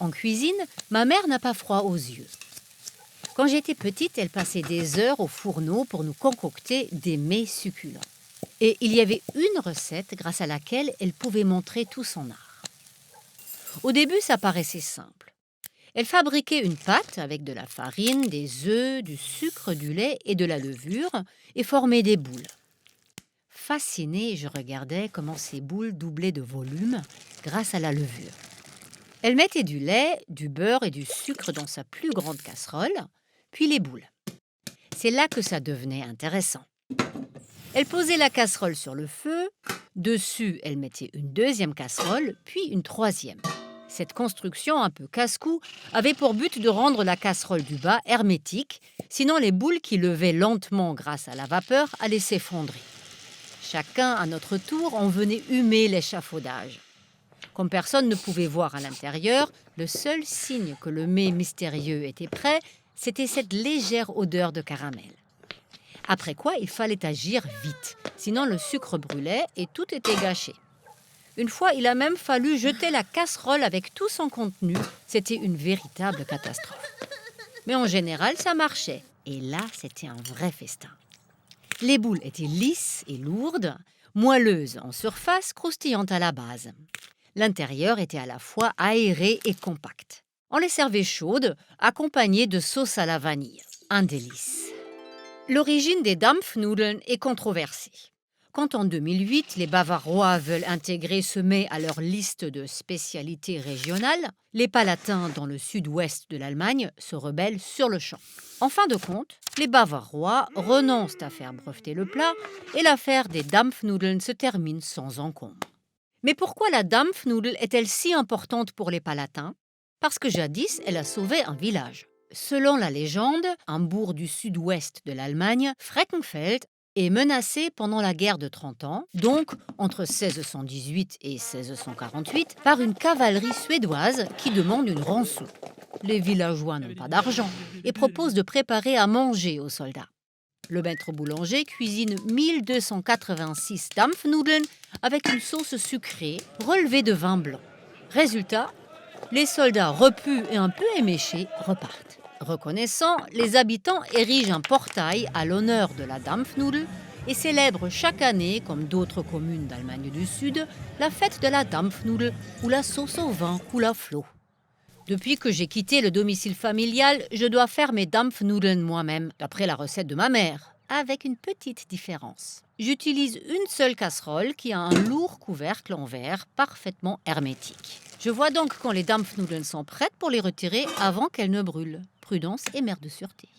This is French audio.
En cuisine, ma mère n'a pas froid aux yeux. Quand j'étais petite, elle passait des heures au fourneau pour nous concocter des mets succulents. Et il y avait une recette grâce à laquelle elle pouvait montrer tout son art. Au début, ça paraissait simple. Elle fabriquait une pâte avec de la farine, des œufs, du sucre, du lait et de la levure et formait des boules. Fascinée, je regardais comment ces boules doublaient de volume grâce à la levure. Elle mettait du lait, du beurre et du sucre dans sa plus grande casserole, puis les boules. C'est là que ça devenait intéressant. Elle posait la casserole sur le feu, dessus elle mettait une deuxième casserole, puis une troisième. Cette construction un peu casse-cou avait pour but de rendre la casserole du bas hermétique, sinon les boules qui levaient lentement grâce à la vapeur allaient s'effondrer. Chacun, à notre tour, en venait humer l'échafaudage. Comme personne ne pouvait voir à l'intérieur, le seul signe que le mets mystérieux était prêt, c'était cette légère odeur de caramel. Après quoi, il fallait agir vite, sinon le sucre brûlait et tout était gâché. Une fois, il a même fallu jeter la casserole avec tout son contenu. C'était une véritable catastrophe. Mais en général, ça marchait. Et là, c'était un vrai festin. Les boules étaient lisses et lourdes, moelleuses en surface, croustillantes à la base. L'intérieur était à la fois aéré et compact. On les servait chaudes, accompagnées de sauce à la vanille. Un délice. L'origine des Dampfnudeln est controversée. Quand en 2008, les Bavarois veulent intégrer ce mets à leur liste de spécialités régionales, les Palatins dans le sud-ouest de l'Allemagne se rebellent sur le champ. En fin de compte, les Bavarois renoncent à faire breveter le plat et l'affaire des Dampfnudeln se termine sans encombre. Mais pourquoi la Dampfnudel est-elle si importante pour les Palatins ? Parce que jadis, elle a sauvé un village. Selon la légende, un bourg du sud-ouest de l'Allemagne, Freckenfeld, est menacé pendant la guerre de 30 ans, donc entre 1618 et 1648, par une cavalerie suédoise qui demande une rançon. Les villageois n'ont pas d'argent et proposent de préparer à manger aux soldats. Le maître boulanger cuisine 1286 Dampfnudeln avec une sauce sucrée relevée de vin blanc. Résultat, les soldats repus et un peu éméchés repartent. Reconnaissant, les habitants érigent un portail à l'honneur de la Dampfnudel et célèbrent chaque année, comme d'autres communes d'Allemagne du Sud, la fête de la Dampfnudel où la sauce au vin coule à flot. Depuis que j'ai quitté le domicile familial, je dois faire mes Dampfnudeln moi-même, d'après la recette de ma mère, avec une petite différence. J'utilise une seule casserole qui a un lourd couvercle en verre parfaitement hermétique. Je vois donc quand les Dampfnudeln sont prêtes pour les retirer avant qu'elles ne brûlent. Prudence et mère de sûreté.